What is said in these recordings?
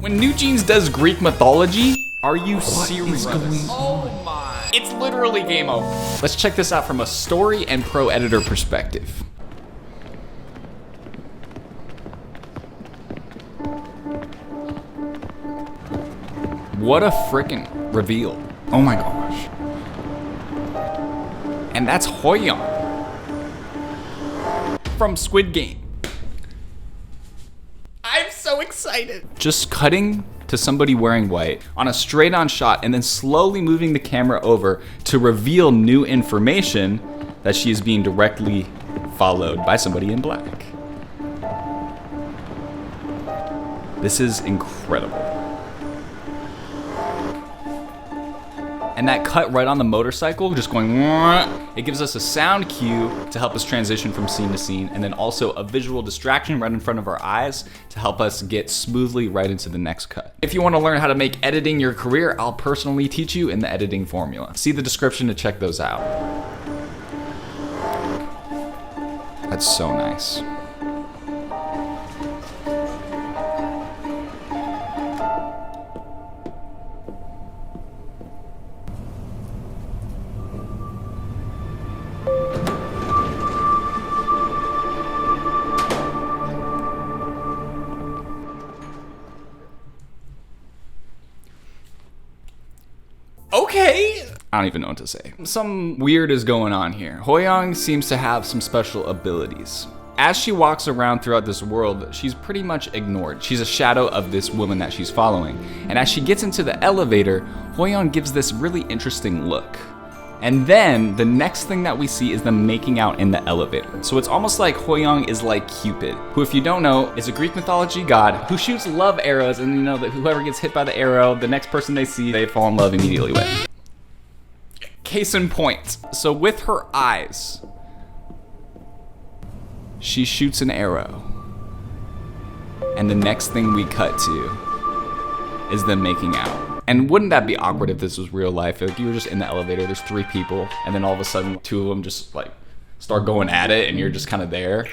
When New Jeans does Greek mythology, are you serious? Oh my. It's literally game over. Let's check this out from a story and pro editor perspective. What a freaking reveal. Oh my gosh. And that's Hoyeong from Squid Game. I'm so excited. Just cutting to somebody wearing white on a straight on shot and then slowly moving the camera over to reveal new information that she is being directly followed by somebody in black. This is incredible. And that cut right on the motorcycle, just going, it gives us a sound cue to help us transition from scene to scene, and then also a visual distraction right in front of our eyes to help us get smoothly right into the next cut. If you want to learn how to make editing your career, I'll personally teach you in the editing formula. See the description to check those out. That's so nice. Okay. I don't even know what to say. Some weird is going on here. Hoyeong seems to have some special abilities. As she walks around throughout this world, she's pretty much ignored. She's a shadow of this woman that she's following. And as she gets into the elevator, Hoyeong gives this really interesting look. And then the next thing that we see is them making out in the elevator. So it's almost like Hoyeong is like Cupid, who, if you don't know, is a Greek mythology god who shoots love arrows, and you know that whoever gets hit by the arrow, the next person they see, they fall in love immediately with. Case in point. So with her eyes, she shoots an arrow. And the next thing we cut to is them making out. And wouldn't that be awkward if this was real life? If you were just in the elevator, there's 3 people, and then all of a sudden 2 of them just like start going at it, and you're just kind of there.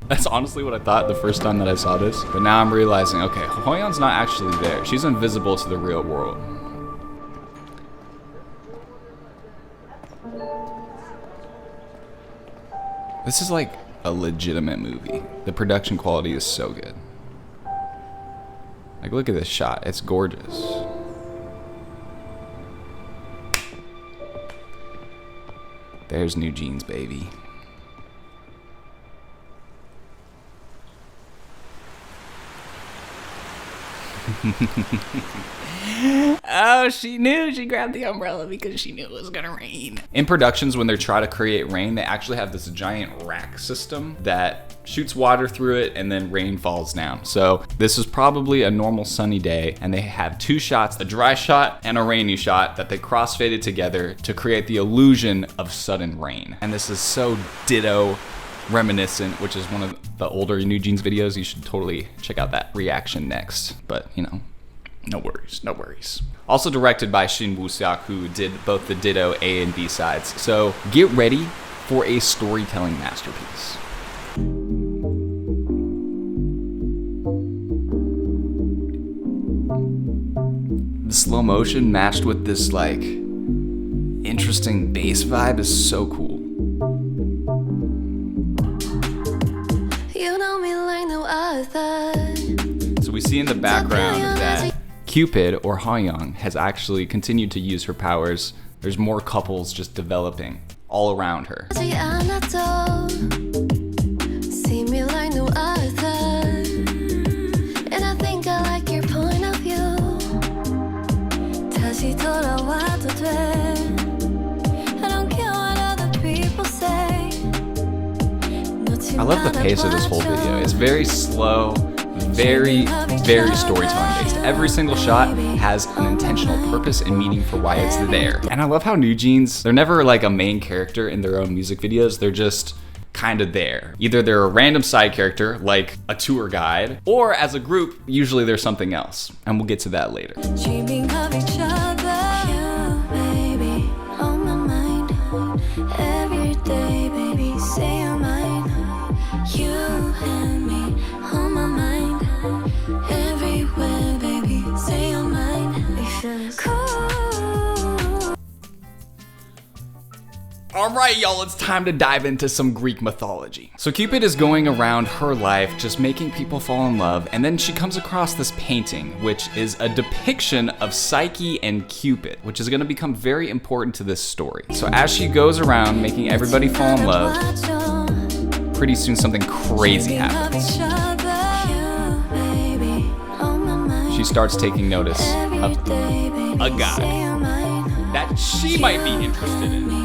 That's honestly what I thought the first time that I saw this. But now I'm realizing, okay, Hoyeong's not actually there. She's invisible to the real world. This is like a legitimate movie. The production quality is so good. Like, look at this shot. It's gorgeous. There's New Jeans, baby. Oh, she knew. She grabbed the umbrella because she knew it was gonna rain. In productions, when they're trying to create rain, they actually have this giant rack system that shoots water through it and then rain falls down. So this is probably a normal sunny day, and they have 2 shots, a dry shot and a rainy shot, that they crossfaded together to create the illusion of sudden rain. And this is so ditto reminiscent, which is one of the older New Jeans videos. You should totally check out that reaction next. But, you know, no worries, no worries. Also directed by Shin Woo-seok, who did both the Ditto A and B sides. So get ready for a storytelling masterpiece. The slow motion matched with this like interesting bass vibe is so cool. You know me like no other. So we see in the background that Cupid, or Hoyeong, has actually continued to use her powers. There's more couples just developing all around her. See me like no other. And I think I like your point of view. 다시 돌아와도 돼. I don't care what other people say. I love the pace of this whole video. It's very slow, very storytelling based. Every single shot has an intentional purpose and meaning for why it's there. And I love how New Jeans, they're never like a main character in their own music videos. They're just kind of there. Either they're a random side character, like a tour guide, or as a group, usually there's something else. And we'll get to that later. Dreaming of each other. You, baby, on my mind. Every day, baby, say you're mine. You and me on my mind. All right, y'all, it's time to dive into some Greek mythology. So Cupid is going around her life just making people fall in love, and then she comes across this painting, which is a depiction of Psyche and Cupid, which is gonna become very important to this story. So as she goes around making everybody fall in love, pretty soon something crazy happens. She starts taking notice of a guy that she might be interested in.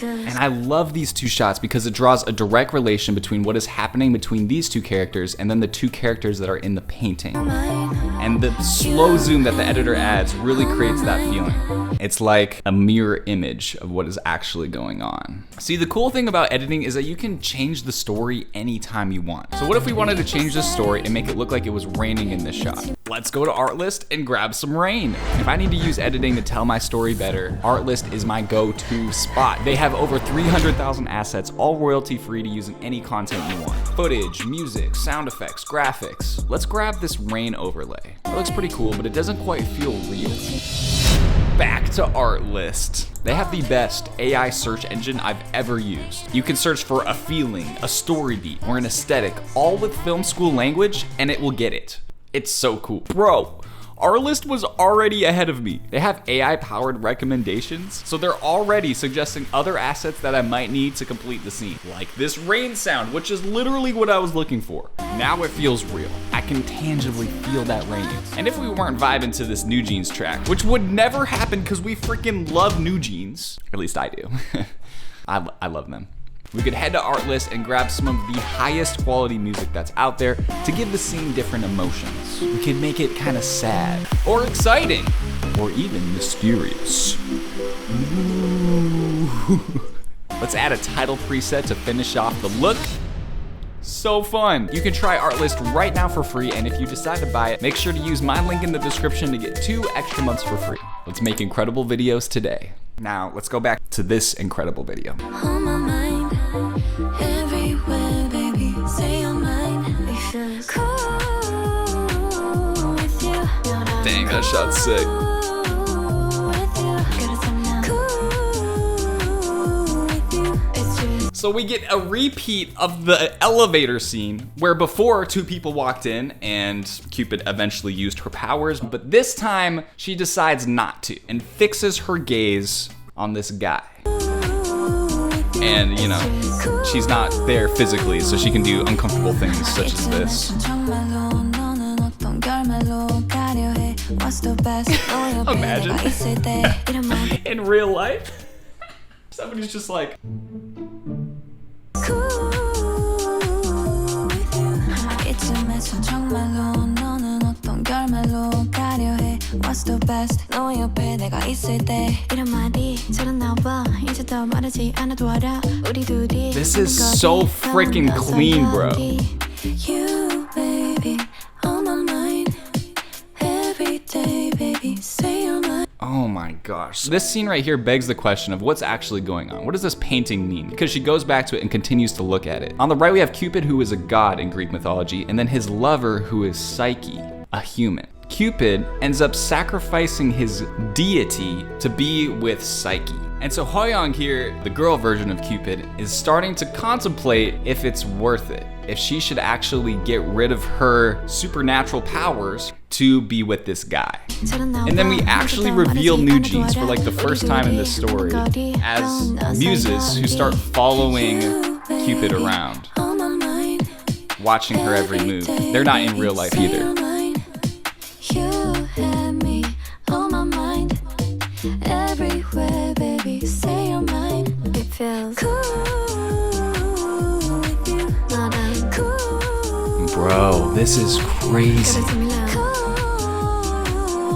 And I love these two shots because it draws a direct relation between what is happening between these two characters and then the two characters that are in the painting. And the slow zoom that the editor adds really creates that feeling. It's like a mirror image of what is actually going on. See, the cool thing about editing is that you can change the story anytime you want. So what if we wanted to change this story and make it look like it was raining in this shot? Let's go to Artlist and grab some rain. If I need to use editing to tell my story better, Artlist is my go-to spot. They have over 300,000 assets, all royalty-free to use in any content you want. Footage, music, sound effects, graphics. Let's grab this rain overlay. It looks pretty cool, but it doesn't quite feel real. Back to Artlist. They have the best AI search engine I've ever used. You can search for a feeling, a story beat, or an aesthetic, all with film school language, and it will get it. It's so cool. Bro, Artlist was already ahead of me. They have AI-powered recommendations, so they're already suggesting other assets that I might need to complete the scene. Like this rain sound, which is literally what I was looking for. Now it feels real. I can tangibly feel that rain. And if we weren't vibing to this New Jeans track, which would never happen because we freaking love New Jeans, at least I do. I love them. We could head to Artlist and grab some of the highest quality music that's out there to give the scene different emotions. We could make it kind of sad, or exciting, or even mysterious. Ooh. Let's add a title preset to finish off the look. So fun. You can try Artlist right now for free, and if you decide to buy it, make sure to use my link in the description to get 2 extra months for free. Let's make incredible videos today. Now, let's go back to this incredible video. On my mind, everywhere, baby. Say you're mine. It feels cool with you. Dang, that shot's sick. So we get a repeat of the elevator scene where before 2 people walked in and Cupid eventually used her powers, but this time she decides not to and fixes her gaze on this guy. And, you know, she's not there physically, so she can do uncomfortable things such as this. Imagine in real life, somebody's just like, What's the best? 너의 옆에 내가 있을 때 이런 말이 잘 나와 이제 더 말하지 않아도 알아 우리 둘이 this is so freaking clean, bro. You baby on my mind every day baby say you're mine. Oh my gosh. This scene right here begs the question of what's actually going on. What does this painting mean? Because she goes back to it and continues to look at it. On the right, we have Cupid, who is a god in Greek mythology, and then his lover, who is Psyche, a human. Cupid ends up sacrificing his deity to be with Psyche. And so Hoyoung here, the girl version of Cupid, is starting to contemplate if it's worth it, if she should actually get rid of her supernatural powers to be with this guy. And then we actually reveal New Jeans for like the first time in this story as muses who start following Cupid around, watching her every move. They're not in real life either. You had me on my mind everywhere, baby. Say you're mine. It feels cool with you. Not cool. Bro, this is crazy.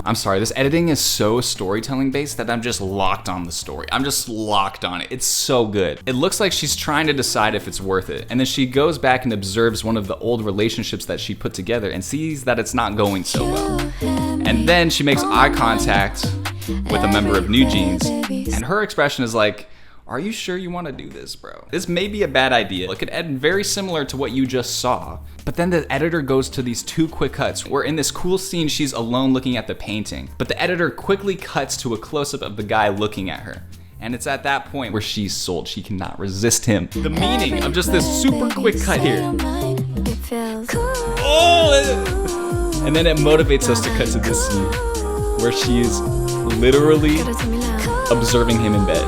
I'm sorry, this editing is so storytelling based that I'm just locked on the story. I'm just locked on it. It's so good. It looks like she's trying to decide if it's worth it. And then she goes back and observes one of the old relationships that she put together and sees that it's not going so well. And then she makes eye contact with a member of New Jeans, and her expression is like, are you sure you want to do this, bro? This may be a bad idea. It could end very similar to what you just saw. But then the editor goes to these 2 quick cuts where in this cool scene, she's alone looking at the painting. But the editor quickly cuts to a close-up of the guy looking at her. And it's at that point where she's sold. She cannot resist him. The meaning of just this super quick cut here. Oh! And then it motivates us to cut to this scene where she's literally observing him in bed.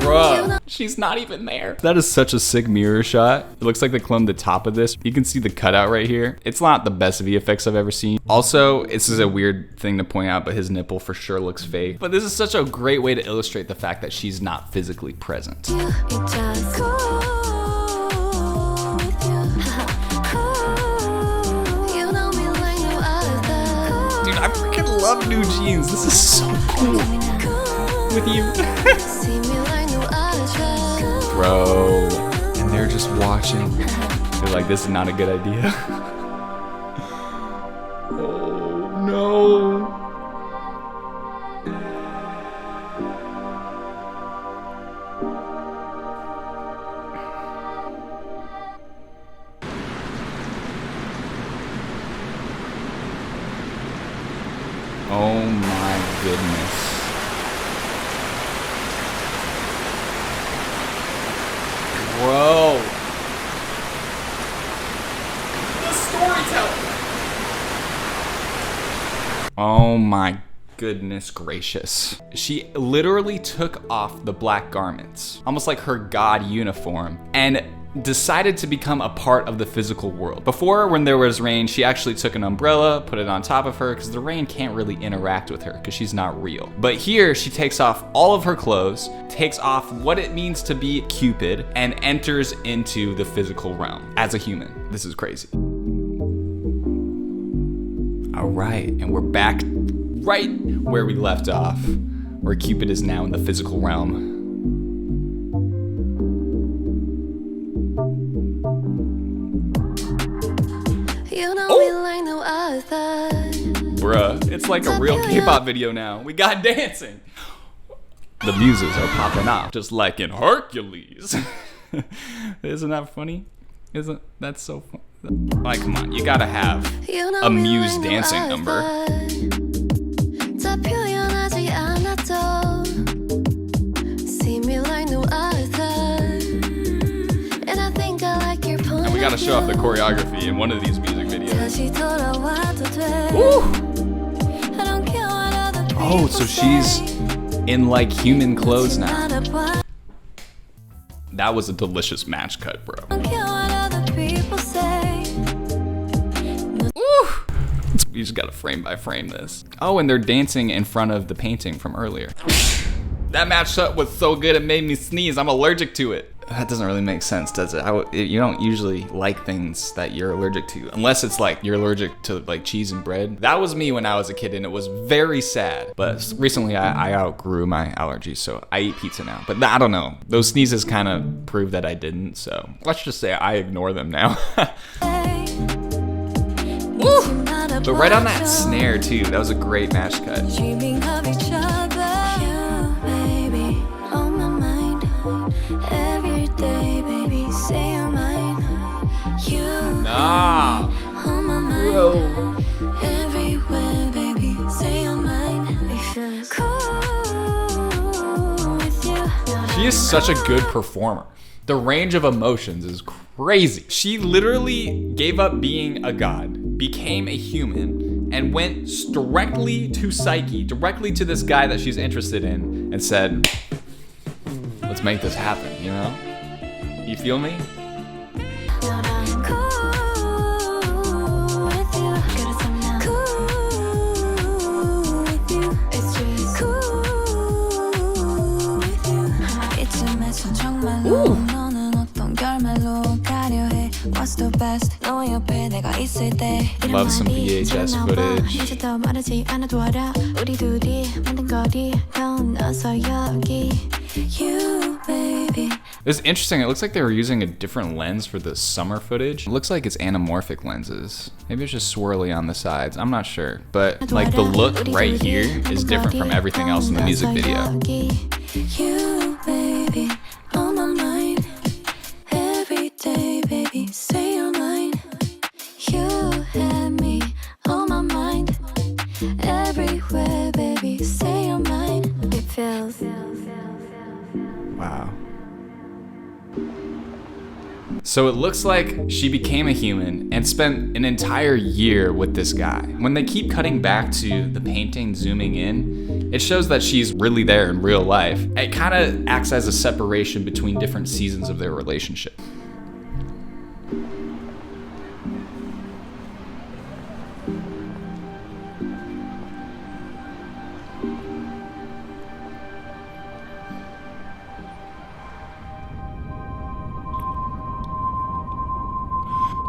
Bruh, she's not even there. That is such a sick mirror shot. It looks like they cloned the top of this. You can see the cutout right here. It's not the best VFX I've ever seen. Also, this is a weird thing to point out, but his nipple for sure looks fake. But this is such a great way to illustrate the fact that she's not physically present. Dude, I freaking love New Jeans. This is so cool. With you. Bro, and they're just watching. They're like, this is not a good idea. Oh no. Oh my goodness. Bro. The storytelling. Oh my goodness gracious. She literally took off the black garments, almost like her god uniform, and decided to become a part of the physical world. Before, when there was rain, she actually took an umbrella, put it on top of her, because the rain can't really interact with her, because she's not real. But here, she takes off all of her clothes, takes off what it means to be Cupid, and enters into the physical realm as a human. This is crazy. All right, and we're back right where we left off, where Cupid is now in the physical realm. Bruh, it's like a real K-pop video now. We got dancing. The muses are popping off, just like in Hercules. Isn't that funny? Isn't that so fun? Like, come on, you gotta have a muse dancing number. And we gotta show off the choreography in one of these music videos. Woo! Oh, so she's in like human clothes now. That was a delicious match cut, bro. Woo! You just gotta frame by frame this. Oh, and they're dancing in front of the painting from earlier. That match cut was so good it made me sneeze. I'm allergic to it. That doesn't really make sense, does it? You don't usually like things that you're allergic to, unless it's like you're allergic to like cheese and bread. That was me when I was a kid, and it was very sad. But recently I outgrew my allergies, so I eat pizza now. But I don't know. Those sneezes kind of prove that I didn't, so let's just say I ignore them now. Woo! But right on that snare too, that was a great match cut. Nah. Bro. Everywhere, baby, say you're mine. She is such a good performer. The range of emotions is crazy. She literally gave up being a god, became a human, and went directly to Psyche, directly to this guy that she's interested in, and said, let's make this happen, you know? You feel me? Ooh. Love some VHS footage. It's interesting. It looks like they were using a different lens for the summer footage. It looks like it's anamorphic lenses. Maybe it's just swirly on the sides. I'm not sure. But like the look right here is different from everything else in the music video. You, baby, on my mind. Every day, baby, say you're mine. You had me on my mind. Everywhere, baby, say you're mine. It feels. Wow. So it looks like she became a human and spent an entire year with this guy. When they keep cutting back to the painting, zooming in, it shows that she's really there in real life. It kind of acts as a separation between different seasons of their relationship.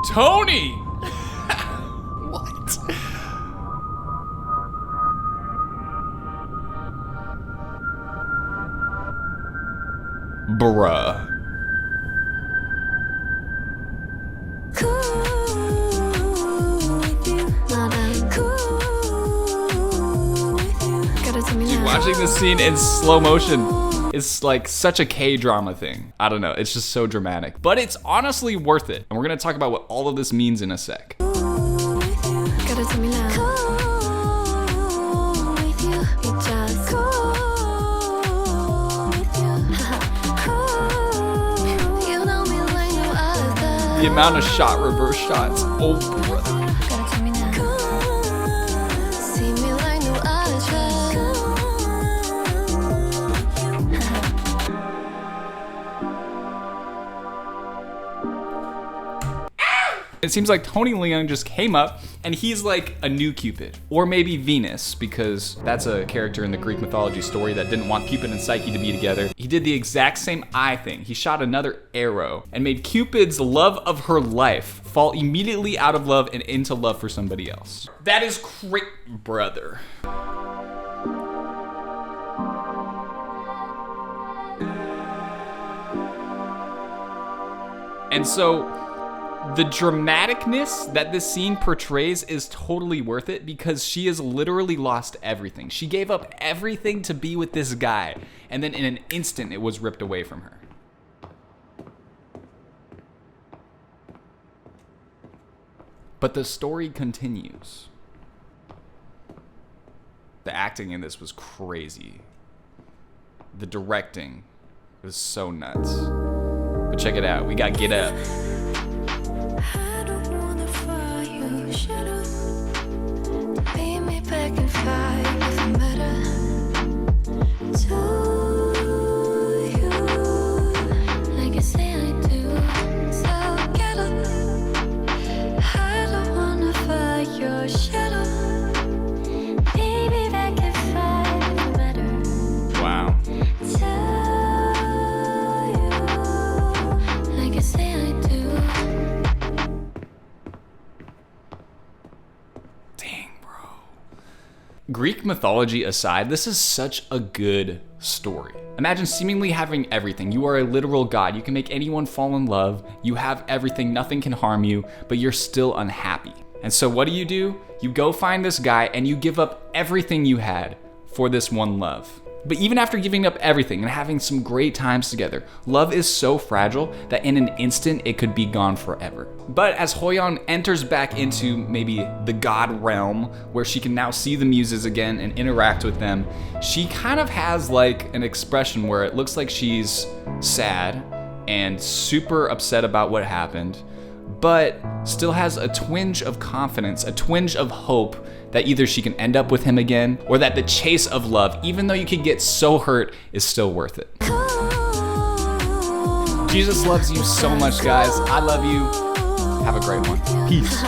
Tony! What? Bruh. Dude, watching this scene in slow motion is like such a K-drama thing. I don't know, it's just so dramatic. But it's honestly worth it. And we're gonna talk about what all of this means in a sec. The amount of shot reverse shots. Oh, brother. It seems like Tony Leung just came up and he's like a new Cupid. Or maybe Venus, because that's a character in the Greek mythology story that didn't want Cupid and Psyche to be together. He did the exact same eye thing. He shot another arrow and made Cupid's love of her life fall immediately out of love and into love for somebody else. That is great, brother. And so, the dramaticness that this scene portrays is totally worth it because she has literally lost everything. She gave up everything to be with this guy, and then in an instant it was ripped away from her. But the story continues. The acting in this was crazy. The directing was so nuts. But check it out, we got Get Up. I don't wanna follow your shadow. Leave me back in 5 if I'm better. To you, like I say I do. So get up. I don't wanna follow your shadow. Leave me back in 5 if I'm better. Wow. To you, like I say I do. Greek mythology aside, this is such a good story. Imagine seemingly having everything. You are a literal god. You can make anyone fall in love. You have everything. Nothing can harm you, but you're still unhappy. And so what do? You go find this guy and you give up everything you had for this one love. But even after giving up everything and having some great times together, love is so fragile that in an instant it could be gone forever. But as Hoyeon enters back into maybe the god realm, where she can now see the muses again and interact with them, she kind of has like an expression where it looks like she's sad and super upset about what happened, but still has a twinge of confidence, a twinge of hope that either she can end up with him again or that the chase of love, even though you could get so hurt, is still worth it. Jesus loves you so much, guys. I love you. Have a great one. Peace.